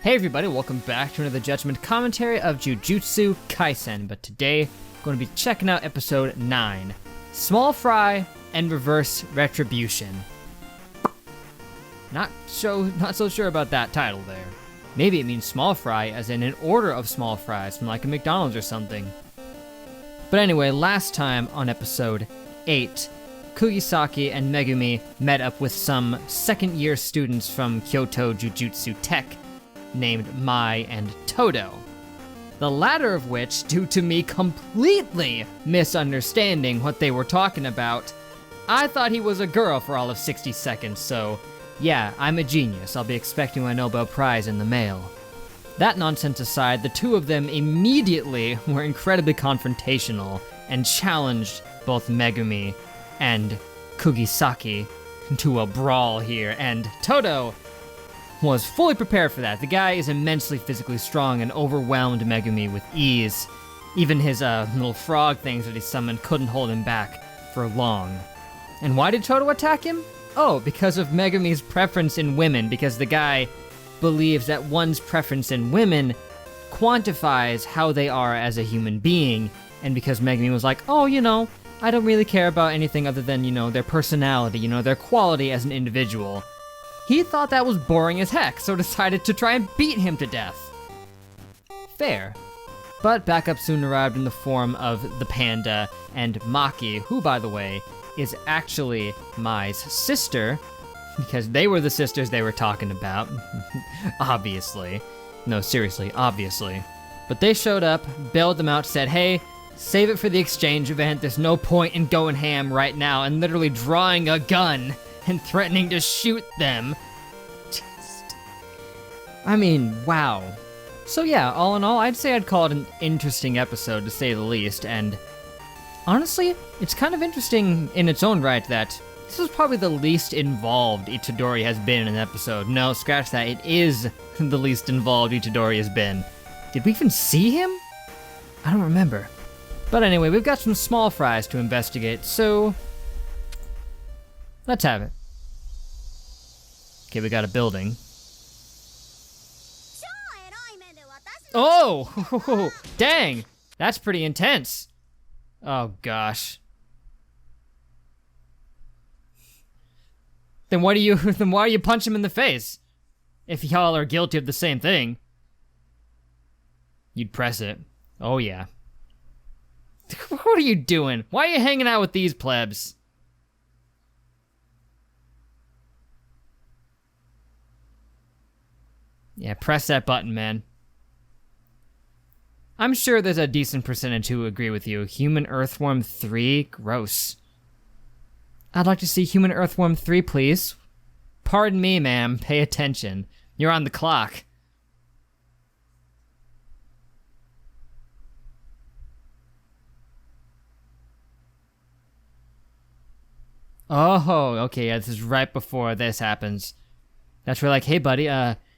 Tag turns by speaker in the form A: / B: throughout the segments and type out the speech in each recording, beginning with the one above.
A: Hey everybody, welcome back to another Judgment commentary of Jujutsu Kaisen, but today I'm going to be checking out episode 9, Small Fry and Reverse Retribution. Not so sure about that title there. Maybe it means small fry as in an order of small fries from like a McDonald's or something. But anyway, last time on episode 8, Kugisaki and Megumi met up with some second-year students from Kyoto Jujutsu Tech named Mai and Todo. The latter of which, due to me completely misunderstanding what they were talking about, I thought he was a girl for all of 60 seconds, so yeah, I'm a genius. I'll be expecting my Nobel Prize in the mail. That nonsense aside, the two of them immediately were incredibly confrontational and challenged both Megumi and Kugisaki to a brawl here, and Todo was fully prepared for that. The guy is immensely physically strong and overwhelmed Megumi with ease. Even his little frog things that he summoned couldn't hold him back for long. And why did Todo attack him? Oh, because of Megumi's preference in women, because the guy believes that one's preference in women quantifies how they are as a human being, and because Megumi was like, oh, I don't really care about anything other than, their personality, their quality as an individual. He thought that was boring as heck, so decided to try and beat him to death. Fair. But backup soon arrived in the form of the panda and Maki, who, by the way, is actually Mai's sister, because they were the sisters they were talking about. Obviously. No, seriously, obviously. But they showed up, bailed them out, said, hey, save it for the exchange event, there's no point in going ham right now, and literally drawing a gun and threatening to shoot them. Wow. So yeah, all in all, I'd say I'd call it an interesting episode, to say the least, and honestly, it's kind of interesting in its own right that this was probably the least involved Itadori has been in an episode. No, scratch that, it is the least involved Itadori has been. Did we even see him? I don't remember. But anyway, we've got some small fries to investigate, so let's have it. Okay, we got a building. Oh, dang, that's pretty intense. Oh gosh. Then why do you punch him in the face? If y'all are guilty of the same thing. You'd press it. Oh yeah. What are you doing? Why are you hanging out with these plebs? Yeah, press that button, man. I'm sure there's a decent percentage who agree with you. Human Earthworm 3? Gross. I'd like to see Human Earthworm 3, please. Pardon me, ma'am. Pay attention. You're on the clock. Oh, okay, yeah, this is right before this happens. That's where like, hey buddy,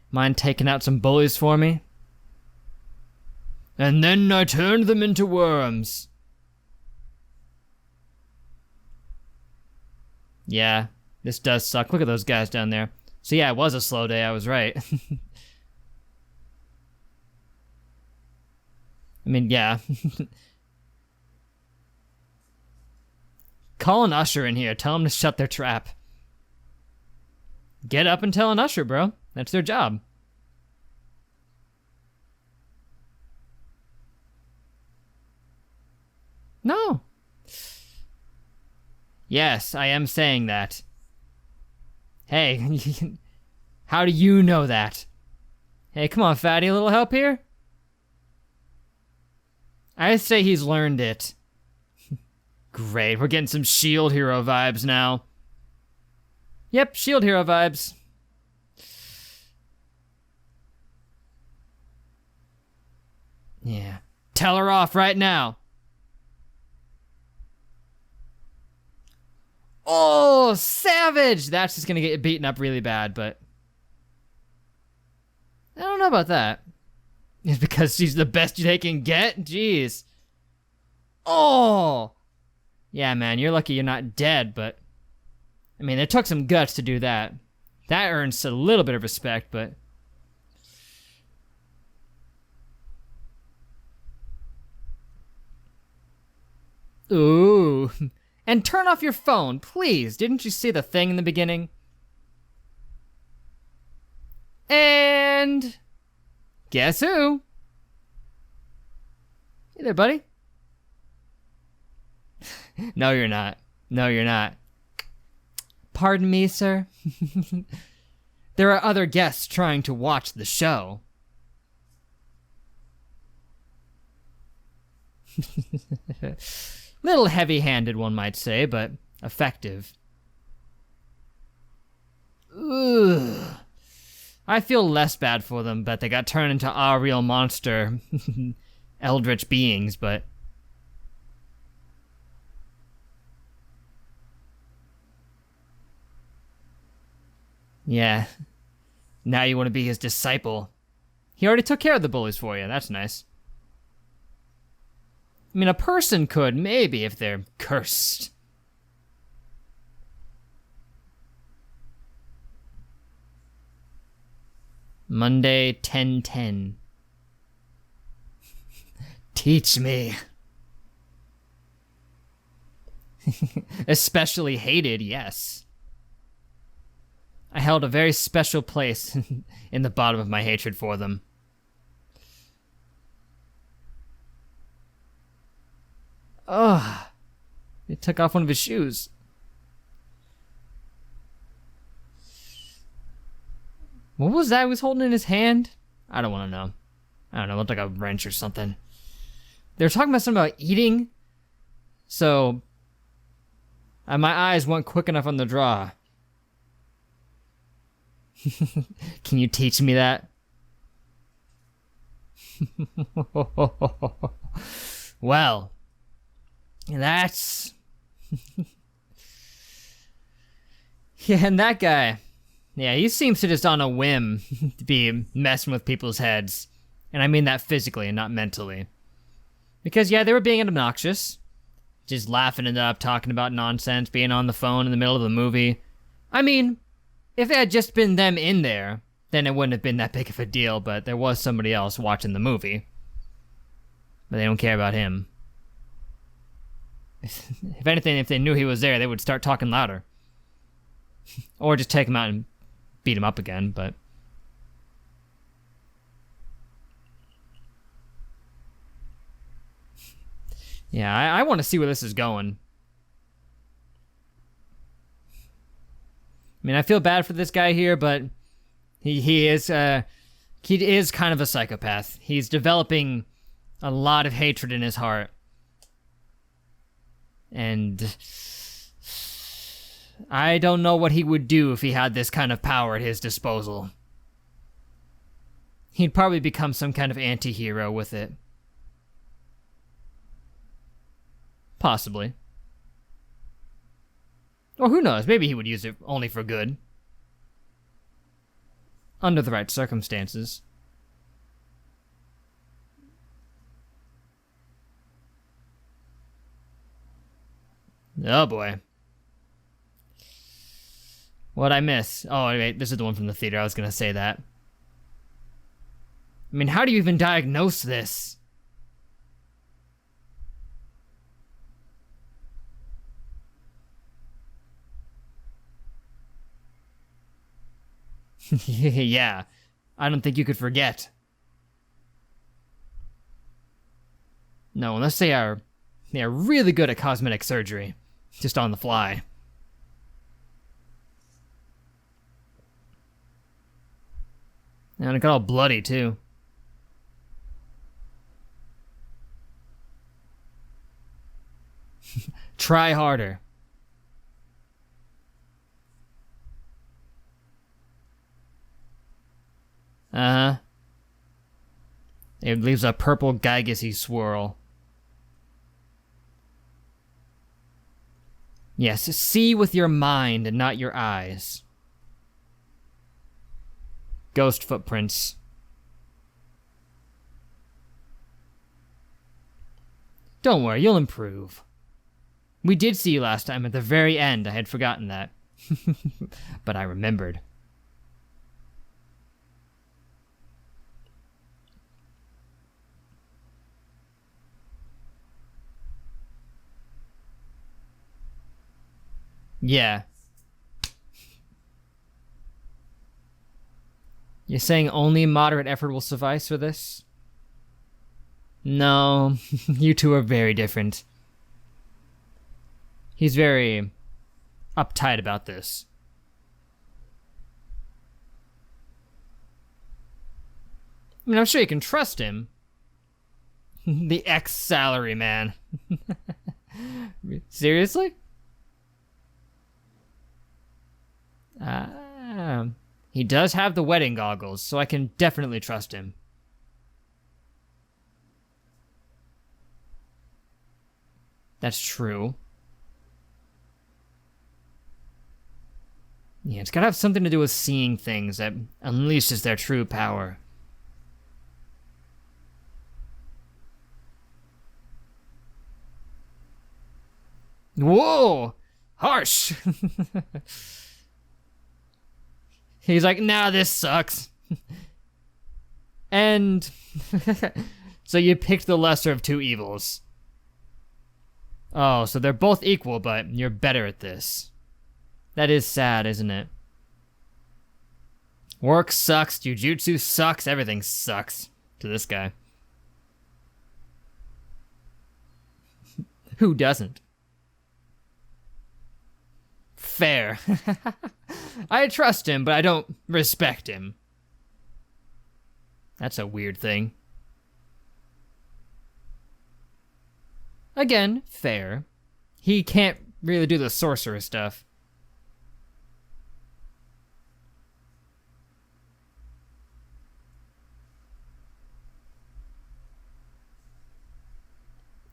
A: mind taking out some bullies for me? And then I turned them into worms. Yeah, this does suck. Look at those guys down there. So yeah, it was a slow day, I was right. Yeah. Call an usher in here. Tell them to shut their trap. Get up and tell an usher, bro. That's their job. No. Yes, I am saying that. Hey, how do you know that? Hey, come on, fatty, a little help here? I say he's learned it. Great, we're getting some Shield Hero vibes now. Yep, Shield Hero vibes. Yeah. Tell her off right now. Oh, savage! That's just gonna get beaten up really bad, but I don't know about that. It's because she's the best they can get? Jeez. Oh! Yeah, man, you're lucky you're not dead, but it took some guts to do that. That earns a little bit of respect, but Ooh. And turn off your phone, please. Didn't you see the thing in the beginning? And guess who? Hey there, buddy. No, you're not. No, you're not. Pardon me, sir. There are other guests trying to watch the show. Little heavy-handed, one might say, but effective. Ugh. I feel less bad for them, but they got turned into our real monster, eldritch beings, but... Yeah. Now you want to be his disciple. He already took care of the bullies for you, that's nice. I mean, a person could, maybe, if they're cursed. Monday, 10:10. Teach me. Especially hated, yes. I held a very special place in the bottom of my hatred for them. Ugh. He took off one of his shoes. What was that he was holding in his hand? I don't want to know. I don't know, it looked like a wrench or something. They were talking about something about eating. So, my eyes weren't quick enough on the draw. Can you teach me that? Well, that's... Yeah, and that guy... Yeah, he seems to just on a whim to be messing with people's heads. And I mean that physically and not mentally. Because, yeah, they were being obnoxious. Just laughing it up, talking about nonsense, being on the phone in the middle of the movie. I mean, if it had just been them in there, then it wouldn't have been that big of a deal, but there was somebody else watching the movie. But they don't care about him. If anything, if they knew he was there, they would start talking louder. Or just take him out and beat him up again, but... Yeah, I want to see where this is going. I mean, I feel bad for this guy here, but he is kind of a psychopath. He's developing a lot of hatred in his heart. And I don't know what he would do if he had this kind of power at his disposal. He'd probably become some kind of anti-hero with it. Possibly. Or who knows, maybe he would use it only for good. Under the right circumstances. Oh boy. What'd I miss? Oh, wait, this is the one from the theater, I was gonna say that. I mean, how do you even diagnose this? Yeah, I don't think you could forget. No, unless they are really good at cosmetic surgery, just on the fly. And it got all bloody too. Try harder. Uh-huh. It leaves a purple Gygasy swirl. Yes, see with your mind and not your eyes. Ghost footprints. Don't worry, you'll improve. We did see you last time at the very end. I had forgotten that. But I remembered. Yeah. You're saying only moderate effort will suffice for this? No, you two are very different. He's very uptight about this. I mean, I'm sure you can trust him. The ex-salary man. Seriously? He does have the wedding goggles, so I can definitely trust him. That's true. Yeah, it's gotta have something to do with seeing things that unleashes their true power. Whoa! Harsh! He's like, nah, this sucks. And so you picked the lesser of two evils. Oh, so they're both equal, but you're better at this. That is sad, isn't it? Work sucks, jujutsu sucks, everything sucks to this guy. Who doesn't? Fair. I trust him, but I don't respect him. That's a weird thing. Again, fair. He can't really do the sorcerer stuff.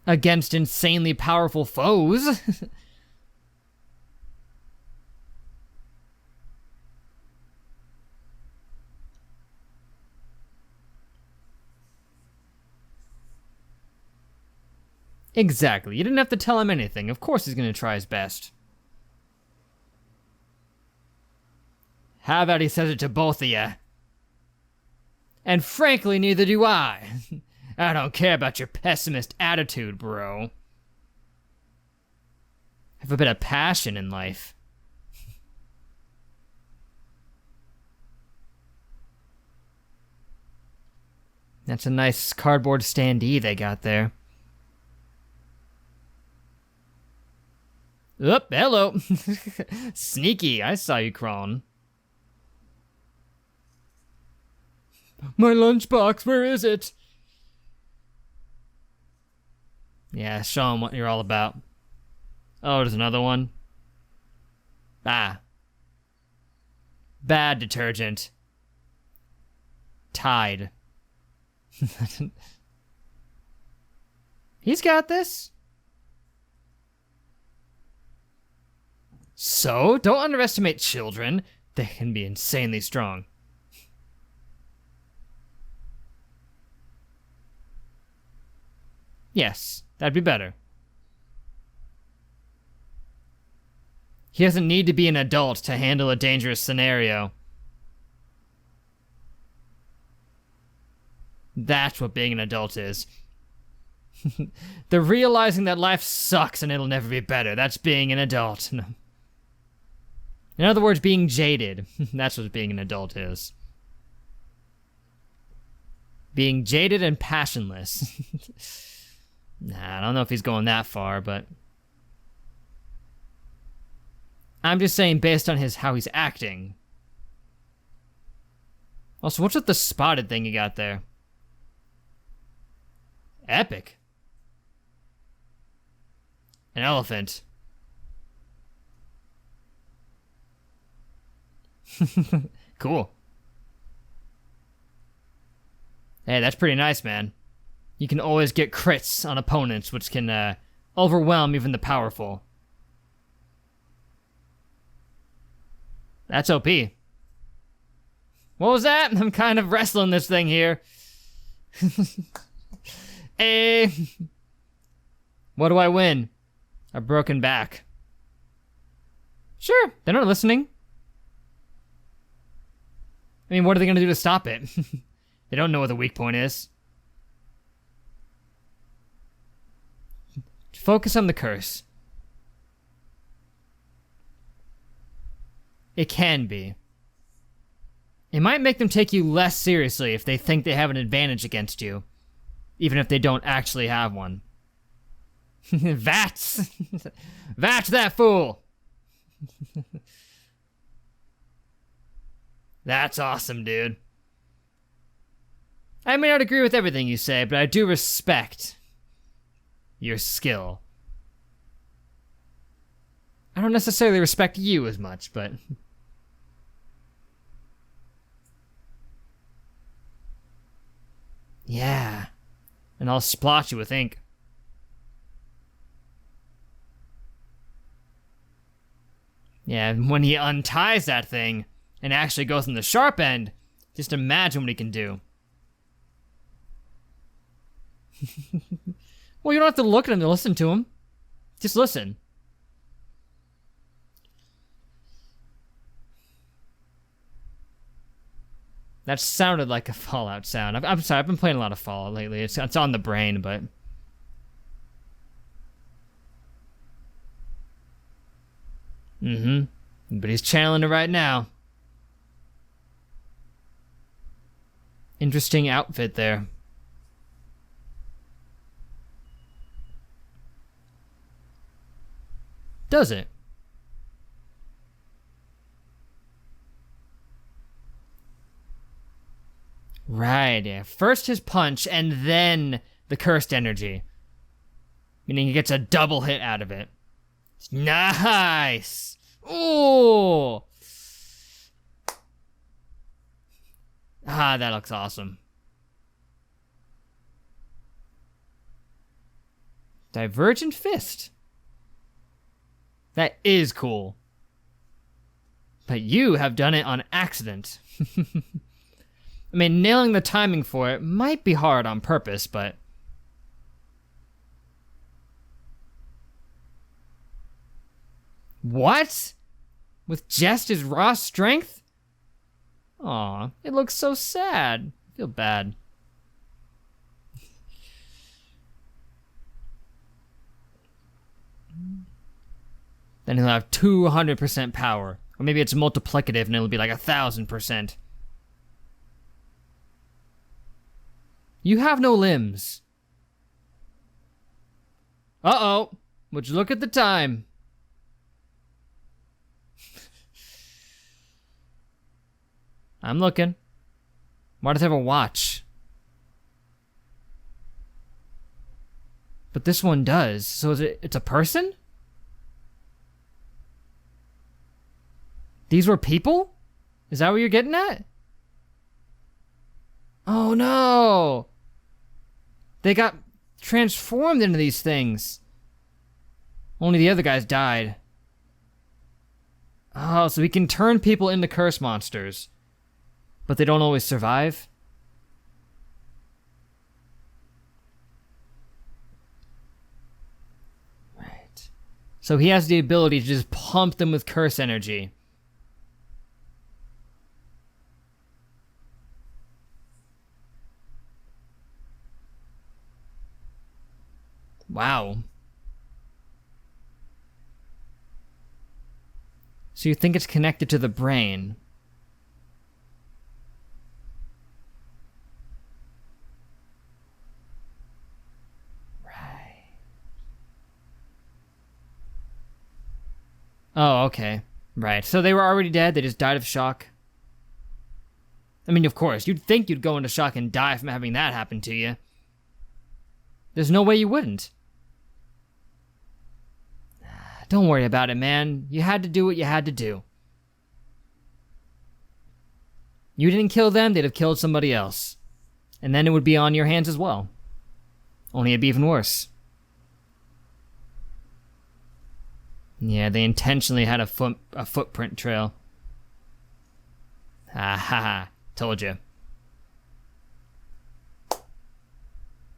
A: Against insanely powerful foes. Exactly. You didn't have to tell him anything. Of course he's going to try his best. How about he says it to both of you? And frankly, neither do I. I don't care about your pessimist attitude, bro. Have a bit of passion in life. That's a nice cardboard standee they got there. Oop, hello. Sneaky, I saw you crawling. My lunchbox, where is it? Yeah, show him what you're all about. Oh, there's another one. Ah. Bad detergent. Tide. He's got this. So, don't underestimate children. They can be insanely strong. Yes, that'd be better. He doesn't need to be an adult to handle a dangerous scenario. That's what being an adult is. The realizing that life sucks and it'll never be better. That's being an adult. In other words, being jaded. That's what being an adult is. Being jaded and passionless. Nah, I don't know if he's going that far, but... I'm just saying based on how he's acting. Also, what's with the spotted thing you got there? Epic. An elephant. Cool. Hey, that's pretty nice, man. You can always get crits on opponents, which can overwhelm even the powerful. That's OP. What was that? I'm kind of wrestling this thing here. Hey. What do I win? A broken back. Sure, they're not listening. I mean, what are they going to do to stop it? They don't know what the weak point is. Focus on the curse. It can be. It might make them take you less seriously if they think they have an advantage against you, even if they don't actually have one. Vats! Vats that fool! That's awesome, dude. I may not agree with everything you say, but I do respect your skill. I don't necessarily respect you as much, but... Yeah. And I'll splotch you with ink. Yeah, and when he unties that thing and actually goes in the sharp end, just imagine what he can do. Well, you don't have to look at him to listen to him. Just listen. That sounded like a Fallout sound. I'm sorry, I've been playing a lot of Fallout lately. It's on the brain, but... But he's channeling it right now. Interesting outfit there. Does it? Right, yeah. First his punch, and then the cursed energy. Meaning he gets a double hit out of it. Nice! Ooh! Ah, that looks awesome. Divergent Fist. That is cool. But you have done it on accident. I mean, nailing the timing for it might be hard on purpose, but... What? With just his raw strength? Aw, it looks so sad. I feel bad. Then he'll have 200% power. Or maybe it's multiplicative and it'll be like 1,000%. You have no limbs. Uh-oh. Would you look at the time? I'm looking. Why does it have a watch? But this one does. So it's a person? These were people? Is that what you're getting at? Oh no! They got transformed into these things. Only the other guys died. Oh, so he can turn people into curse monsters. But they don't always survive? Right. So he has the ability to just pump them with curse energy. Wow. So you think it's connected to the brain? Right. Oh, okay. Right. So they were already dead, they just died of shock? I mean, of course, you'd think you'd go into shock and die from having that happen to you. There's no way you wouldn't. Don't worry about it, man. You had to do what you had to do. You didn't kill them, they'd have killed somebody else. And then it would be on your hands as well. Only it'd be even worse. Yeah, they intentionally had a footprint trail. Ha ha ha. Told you.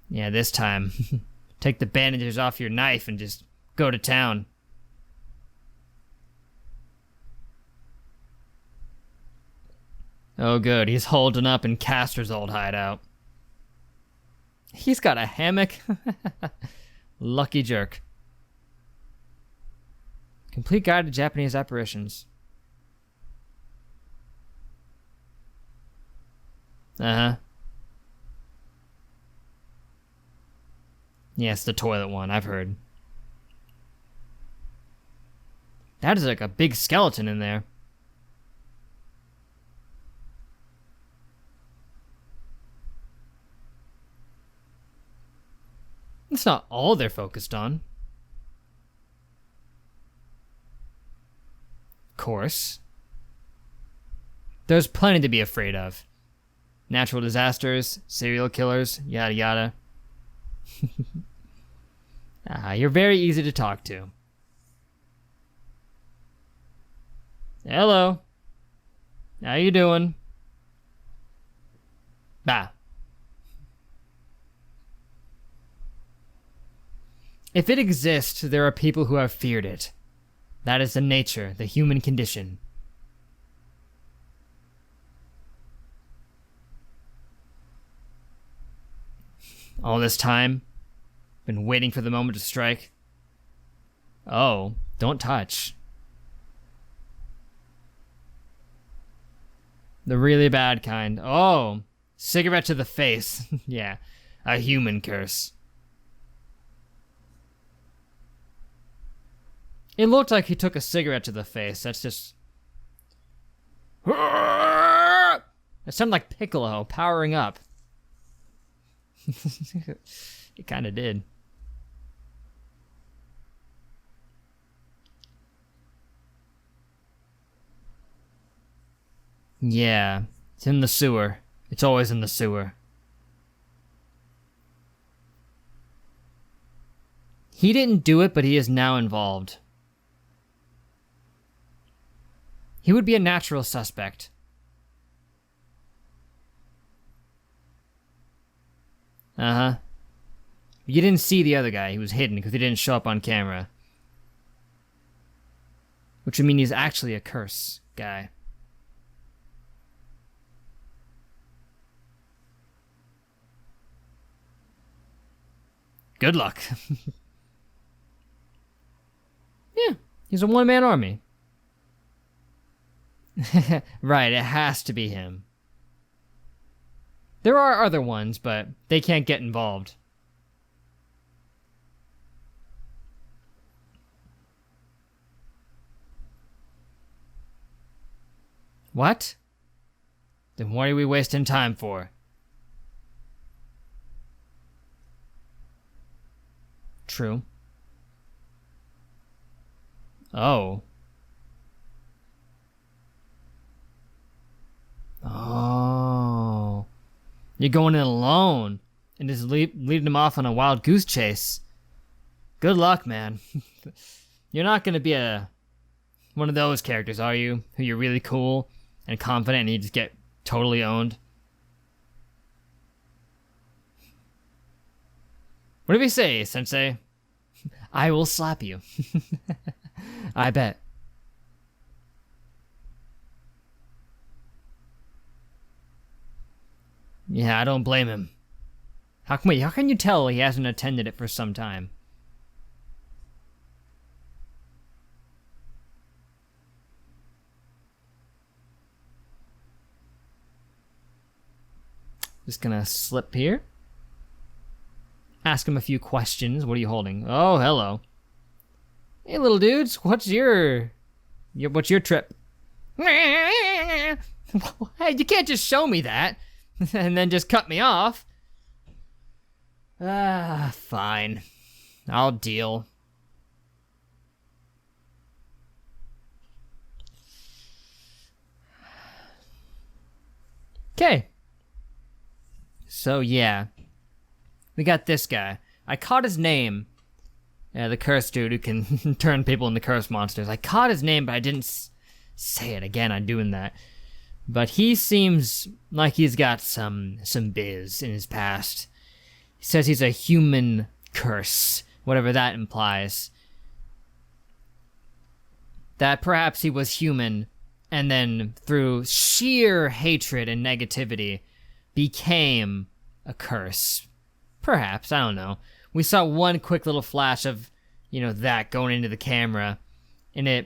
A: Yeah, this time. Take the bandages off your knife and just go to town. Oh good, he's holding up in Castor's old hideout. He's got a hammock. Lucky jerk. Complete guide to Japanese apparitions. Uh-huh. Yes, the toilet one, I've heard. That is like a big skeleton in there. That's not all they're focused on. Of course. There's plenty to be afraid of. Natural disasters, serial killers, yada yada. You're very easy to talk to. Hello. How you doing? Bah. If it exists, there are people who have feared it. That is the nature, the human condition. All this time, been waiting for the moment to strike. Oh, don't touch. The really bad kind. Oh, cigarette to the face. Yeah, a human curse. It looked like he took a cigarette to the face. That's just... It sounded like Piccolo powering up. It kind of did. Yeah, it's in the sewer. It's always in the sewer. He didn't do it, but he is now involved. He would be a natural suspect. Uh-huh. You didn't see the other guy. He was hidden because he didn't show up on camera. Which would mean he's actually a curse guy. Good luck. Yeah, he's a one-man army. Right, it has to be him. There are other ones, but they can't get involved. What? Then what are we wasting time for? True. Oh. Oh. You're going in alone and just leading them off on a wild goose chase. Good luck, man. You're not going to be one of those characters, are you? Who you're really cool and confident and you just get totally owned. What did we say, Sensei? I will slap you. I bet. Yeah, I don't blame him. How can you tell he hasn't attended it for some time? Just gonna slip here. Ask him a few questions. What are you holding? Oh, hello. Hey, little dudes. What's your trip? Hey, you can't just show me that and then just cut me off. Fine. I'll deal. Okay. So, yeah. We got this guy. I caught his name. The curse dude who can turn people into curse monsters. I caught his name, but I didn't say it again. I'm doing that. But he seems like he's got some biz in his past. He says he's a human curse, whatever that implies. That perhaps he was human, and then through sheer hatred and negativity, became a curse. Perhaps, I don't know. We saw one quick little flash of, that going into the camera. And I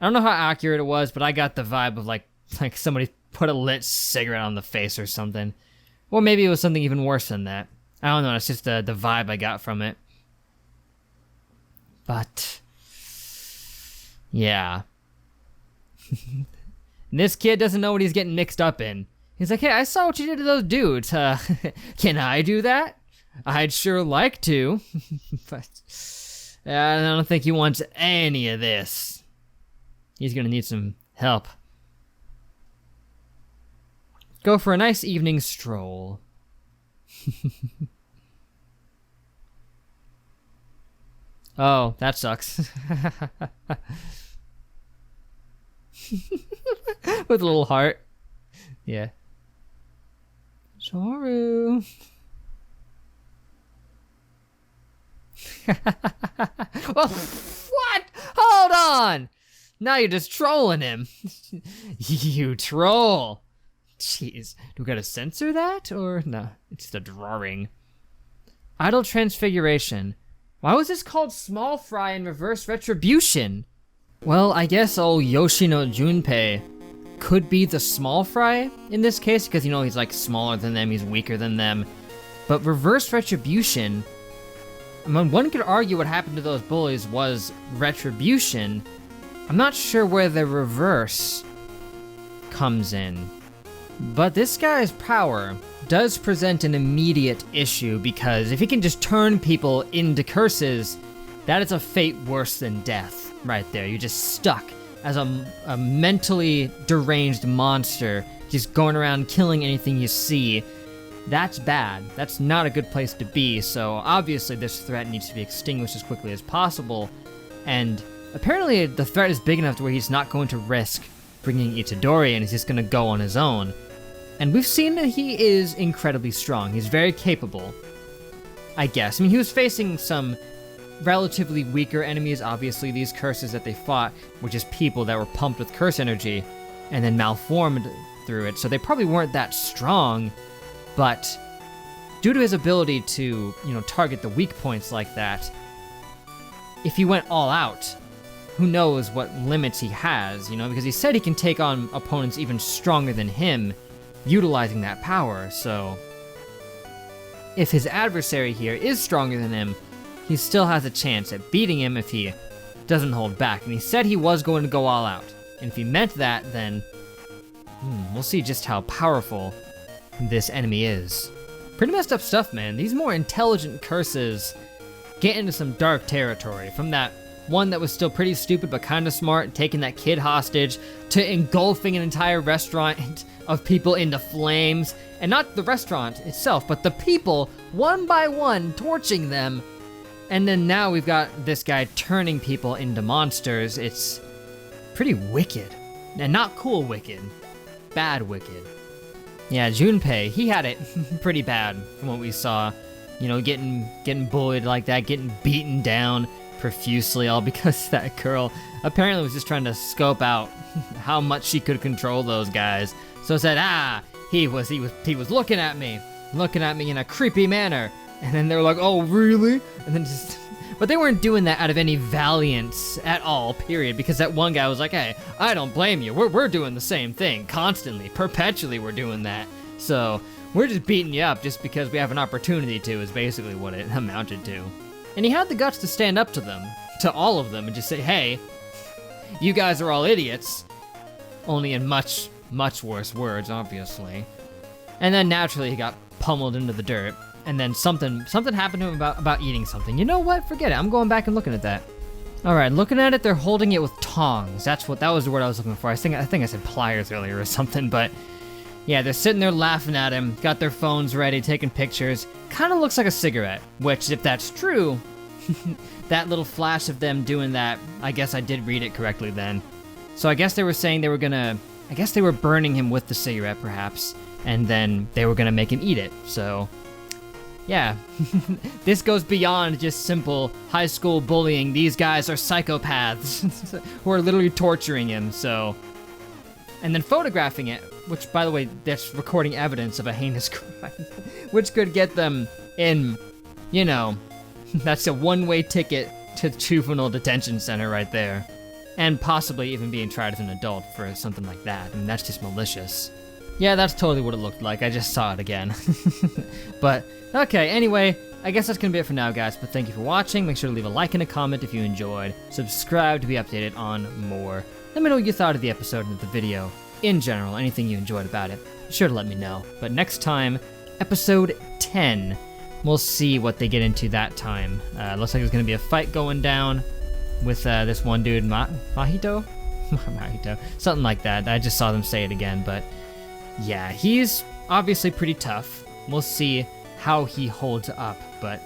A: don't know how accurate it was, but I got the vibe of like somebody put a lit cigarette on the face or something. Or maybe it was something even worse than that. I don't know, it's just the vibe I got from it. But, yeah. This kid doesn't know what he's getting mixed up in. He's like, hey, I saw what you did to those dudes. Can I do that? I'd sure like to. But I don't think he wants any of this. He's gonna need some help. Go for a nice evening stroll. Oh, that sucks. With a little heart. Yeah. Sorry. Well, what? Hold on! Now you're just trolling him. You troll. Jeez. Do we gotta censor that? Or no, it's just a drawing. Idle Transfiguration. Why was this called Small Fry in Reverse Retribution? Well, I guess old Yoshino Junpei could be the Small Fry in this case, because, you know, he's like smaller than them, he's weaker than them. But Reverse Retribution, I mean, one could argue what happened to those bullies was retribution. I'm not sure where the reverse comes in. But this guy's power does present an immediate issue, because if he can just turn people into curses, that is a fate worse than death right there. You're just stuck as a mentally deranged monster, just going around killing anything you see. That's bad. That's not a good place to be, so obviously this threat needs to be extinguished as quickly as possible. And apparently the threat is big enough to where he's not going to risk bringing Itadori, and he's just going to go on his own. And we've seen that he is incredibly strong. He's very capable, I guess. I mean, he was facing some relatively weaker enemies. Obviously, these curses that they fought were just people that were pumped with curse energy and then malformed through it, so they probably weren't that strong. But due to his ability to, you know, target the weak points like that, if he went all out, who knows what limits he has, you know, because he said he can take on opponents even stronger than him, utilizing that power. So if his adversary here is stronger than him, he still has a chance at beating him if he doesn't hold back. And he said he was going to go all out. And if he meant that, then we'll see just how powerful this enemy is. Pretty messed up stuff, man. These more intelligent curses get into some dark territory. From that one that was still pretty stupid but kind of smart, taking that kid hostage, to engulfing an entire restaurant of people into flames. And not the restaurant itself, but the people, one by one, torching them. And then now we've got this guy turning people into monsters. It's pretty wicked. And not cool wicked. Bad wicked. Yeah, Junpei, he had it pretty bad from what we saw. You know, getting bullied like that, getting beaten down profusely, all because that girl apparently was just trying to scope out how much she could control those guys. So said, he was looking at me in a creepy manner. And then they were like, oh, really? And then just, but they weren't doing that out of any valiance at all, period. Because that one guy was like, hey, I don't blame you. We're doing the same thing constantly, perpetually we're doing that. So we're just beating you up just because we have an opportunity to, is basically what it amounted to. And he had the guts to stand up to them, to all of them, and just say, hey, you guys are all idiots. Only in much, much worse words, obviously. And then naturally he got pummeled into the dirt. And then something happened to him about eating something. You know what? Forget it. I'm going back and looking at that. All right, looking at it, they're holding it with tongs. That was the word I was looking for. I think I said pliers earlier or something, but yeah, they're sitting there laughing at him, got their phones ready, taking pictures. Kind of looks like a cigarette, which if that's true, that little flash of them doing that, I guess I did read it correctly then. So I guess they were saying they were gonna, I guess they were burning him with the cigarette perhaps, and then they were gonna make him eat it, so. Yeah, this goes beyond just simple high school bullying. These guys are psychopaths who are literally torturing him, so. And then photographing it, which, by the way, that's recording evidence of a heinous crime, which could get them in, you know, that's a one-way ticket to juvenile detention center right there. And possibly even being tried as an adult for something like that. I mean, that's just malicious. Yeah, that's totally what it looked like. I just saw it again. But, okay, anyway, I guess that's gonna be it for now, guys. But thank you for watching. Make sure to leave a like and a comment if you enjoyed. Subscribe to be updated on more. Let me know what you thought of the episode and of the video. In general, anything you enjoyed about it. Be sure to let me know. But next time, episode 10. We'll see what they get into that time. Looks like there's gonna be a fight going down with this one dude, Mahito? Mahito. Something like that. I just saw them say it again, but yeah, he's obviously pretty tough. We'll see how he holds up, but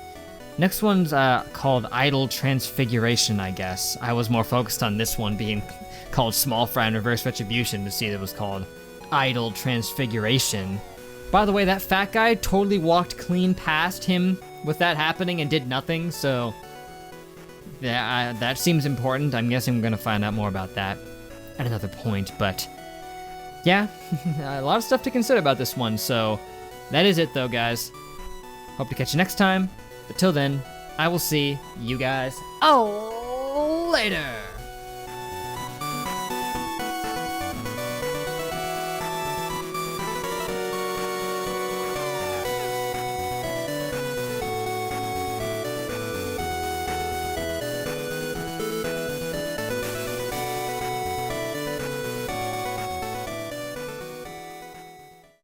A: next one's called Idle Transfiguration, I guess. I was more focused on this one being called Small Fry and Reverse Retribution to see that it was called Idle Transfiguration. By the way, that fat guy totally walked clean past him with that happening and did nothing, so yeah, that seems important. I'm guessing we're gonna find out more about that at another point, but yeah, a lot of stuff to consider about this one, so that is it though, guys. Hope to catch you next time, but till then, I will see you guys later.